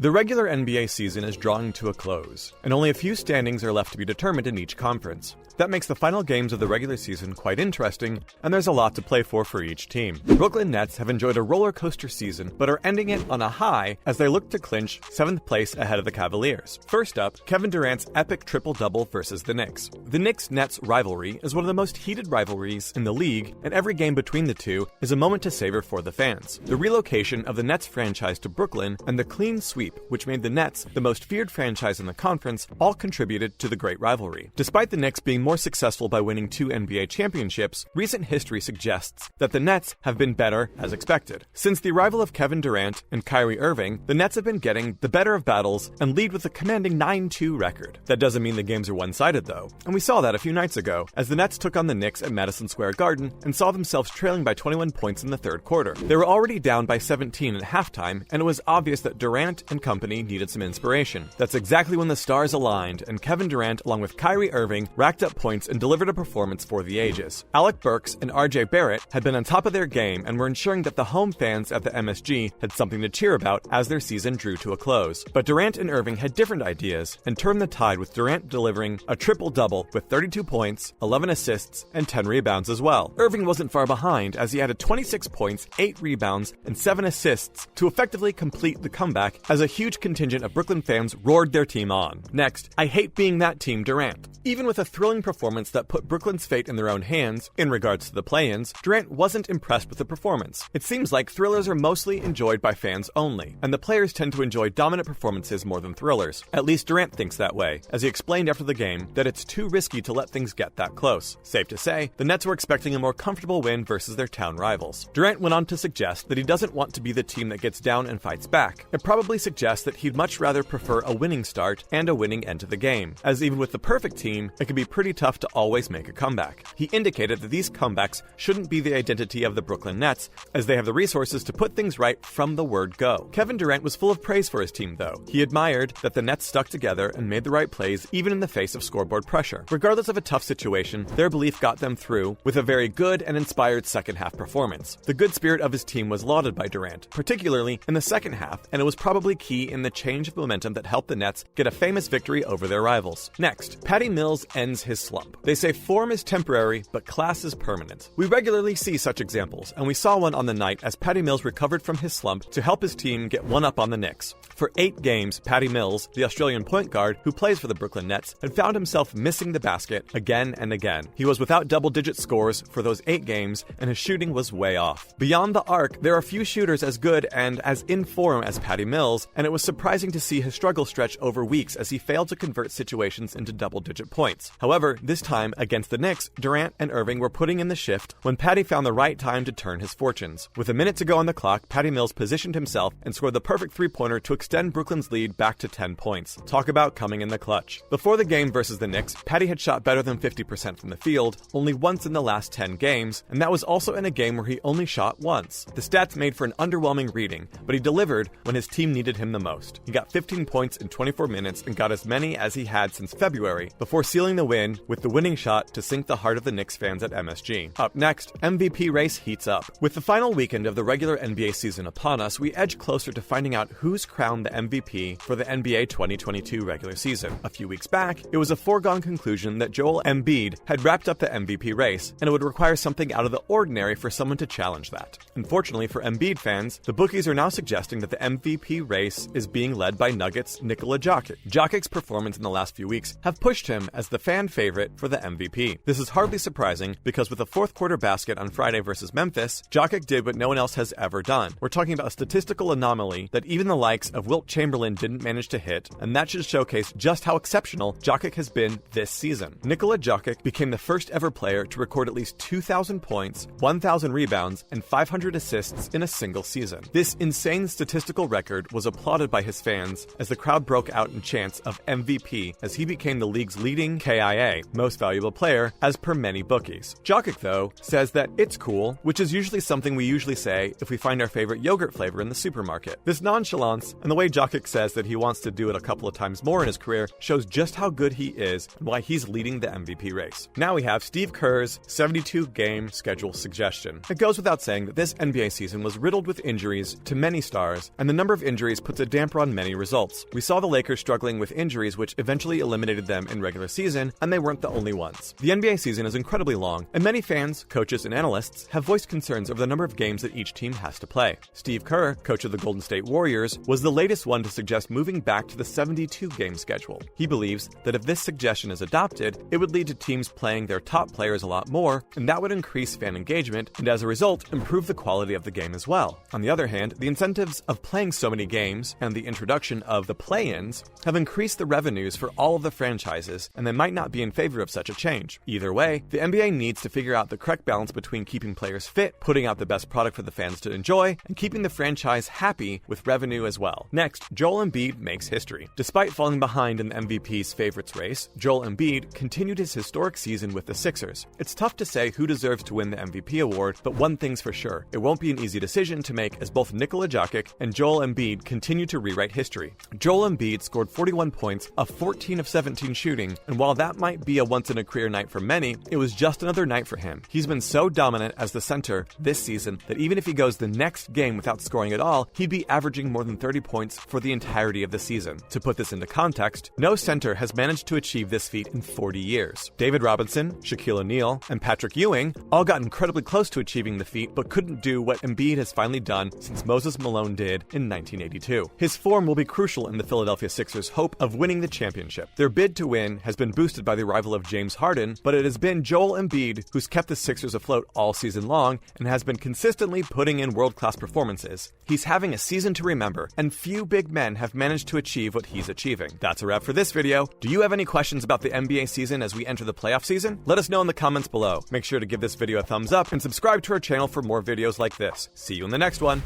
The regular NBA season is drawing to a close, and only a few standings are left to be determined in each conference. That makes the final games of the regular season quite interesting, and there's a lot to play for each team. The Brooklyn Nets have enjoyed a roller coaster season, but are ending it on a high as they look to clinch 7th place ahead of the Cavaliers. First up, Kevin Durant's epic triple-double versus the Knicks. The Knicks-Nets rivalry is one of the most heated rivalries in the league, and every game between the two is a moment to savor for the fans. The relocation of the Nets franchise to Brooklyn and the clean sweep, which made the Nets the most feared franchise in the conference, all contributed to the great rivalry. Despite the Knicks being more successful by winning 2 NBA championships, recent history suggests that the Nets have been better as expected. Since the arrival of Kevin Durant and Kyrie Irving, the Nets have been getting the better of battles and lead with a commanding 9-2 record. That doesn't mean the games are one-sided though, and we saw that a few nights ago as the Nets took on the Knicks at Madison Square Garden and saw themselves trailing by 21 points in the third quarter. They were already down by 17 at halftime, and it was obvious that Durant and company needed some inspiration. That's exactly when the stars aligned, and Kevin Durant, along with Kyrie Irving, racked up points and delivered a performance for the ages. Alec Burks and RJ Barrett had been on top of their game and were ensuring that the home fans at the MSG had something to cheer about as their season drew to a close. But Durant and Irving had different ideas and turned the tide, with Durant delivering a triple-double with 32 points, 11 assists, and 10 rebounds as well. Irving wasn't far behind as he added 26 points, 8 rebounds, and 7 assists to effectively complete the comeback as a huge contingent of Brooklyn fans roared their team on. Next, I hate being that team Durant. Even with a thrilling performance that put Brooklyn's fate in their own hands, in regards to the play-ins, Durant wasn't impressed with the performance. It seems like thrillers are mostly enjoyed by fans only, and the players tend to enjoy dominant performances more than thrillers. At least Durant thinks that way, as he explained after the game that it's too risky to let things get that close. Safe to say, the Nets were expecting a more comfortable win versus their town rivals. Durant went on to suggest that he doesn't want to be the team that gets down and fights back. It probably suggests that he'd much rather prefer a winning start and a winning end to the game, as even with the perfect team, it can be pretty tough to always make a comeback. He indicated that these comebacks shouldn't be the identity of the Brooklyn Nets, as they have the resources to put things right from the word go. Kevin Durant was full of praise for his team though. He admired that the Nets stuck together and made the right plays even in the face of scoreboard pressure. Regardless of a tough situation, their belief got them through with a very good and inspired second half performance. The good spirit of his team was lauded by Durant, particularly in the second half, and it was probably key in the change of momentum that helped the Nets get a famous victory over their rivals. Next, Patty Mills ends his slump. They say form is temporary, but class is permanent. We regularly see such examples, and we saw one on the night as Patty Mills recovered from his slump to help his team get one up on the Knicks. For 8 games, Patty Mills, the Australian point guard who plays for the Brooklyn Nets, had found himself missing the basket again and again. He was without double-digit scores for those 8 games, and his shooting was way off. Beyond the arc, there are few shooters as good and as in form as Patty Mills, and it was surprising to see his struggle stretch over weeks as he failed to convert situations into double-digit points. However, this time, against the Knicks, Durant and Irving were putting in the shift when Patty found the right time to turn his fortunes. With a minute to go on the clock, Patty Mills positioned himself and scored the perfect three-pointer to extend Brooklyn's lead back to 10 points. Talk about coming in the clutch. Before the game versus the Knicks, Patty had shot better than 50% from the field only once in the last 10 games, and that was also in a game where he only shot once. The stats made for an underwhelming reading, but he delivered when his team needed him the most. He got 15 points in 24 minutes and got as many as he had since February, before sealing the win with the winning shot to sink the heart of the Knicks fans at MSG. Up next, MVP race heats up. With the final weekend of the regular NBA season upon us, we edge closer to finding out who's crowned the MVP for the NBA 2022 regular season. A few weeks back, it was a foregone conclusion that Joel Embiid had wrapped up the MVP race, and it would require something out of the ordinary for someone to challenge that. Unfortunately for Embiid fans, the bookies are now suggesting that the MVP race is being led by Nuggets' Nikola Jokic. Jokic's performance in the last few weeks have pushed him as the fan favorite for the MVP. This is hardly surprising because with a fourth quarter basket on Friday versus Memphis, Jokic did what no one else has ever done. We're talking about a statistical anomaly that even the likes of Wilt Chamberlain didn't manage to hit, and that should showcase just how exceptional Jokic has been this season. Nikola Jokic became the first ever player to record at least 2,000 points, 1,000 rebounds, and 500 assists in a single season. This insane statistical record was applauded by his fans as the crowd broke out in chants of MVP as he became the league's leading KIA, most valuable player, as per many bookies. Jokic, though, says that it's cool, which is usually something we usually say if we find our favorite yogurt flavor in the supermarket. This nonchalance, and the way Jokic says that he wants to do it a couple of times more in his career, shows just how good he is and why he's leading the MVP race. Now we have Steve Kerr's 72-game schedule suggestion. It goes without saying that this NBA season was riddled with injuries to many stars, and the number of injuries puts puts a damper on many results. We saw the Lakers struggling with injuries which eventually eliminated them in regular season, and they weren't the only ones. The NBA season is incredibly long, and many fans, coaches, and analysts have voiced concerns over the number of games that each team has to play. Steve Kerr, coach of the Golden State Warriors, was the latest one to suggest moving back to the 72-game schedule. He believes that if this suggestion is adopted, it would lead to teams playing their top players a lot more, and that would increase fan engagement, and as a result, improve the quality of the game as well. On the other hand, the incentives of playing so many games and the introduction of the play-ins have increased the revenues for all of the franchises, and they might not be in favor of such a change. Either way, the NBA needs to figure out the correct balance between keeping players fit, putting out the best product for the fans to enjoy, and keeping the franchise happy with revenue as well. Next, Joel Embiid makes history. Despite falling behind in the MVP's favorites race, Joel Embiid continued his historic season with the Sixers. It's tough to say who deserves to win the MVP award, but one thing's for sure, it won't be an easy decision to make as both Nikola Jokic and Joel Embiid continue to rewrite history. Joel Embiid scored 41 points, a 14 of 17 shooting, and while that might be a once-in-a-career night for many, it was just another night for him. He's been so dominant as the center this season that even if he goes the next game without scoring at all, he'd be averaging more than 30 points for the entirety of the season. To put this into context, no center has managed to achieve this feat in 40 years. David Robinson, Shaquille O'Neal, and Patrick Ewing all got incredibly close to achieving the feat, but couldn't do what Embiid has finally done since Moses Malone did in 1982. His form will be crucial in the Philadelphia Sixers' hope of winning the championship. Their bid to win has been boosted by the arrival of James Harden, but it has been Joel Embiid who's kept the Sixers afloat all season long and has been consistently putting in world-class performances. He's having a season to remember, and few big men have managed to achieve what he's achieving. That's a wrap for this video. Do you have any questions about the NBA season as we enter the playoff season? Let us know in the comments below. Make sure to give this video a thumbs up and subscribe to our channel for more videos like this. See you in the next one.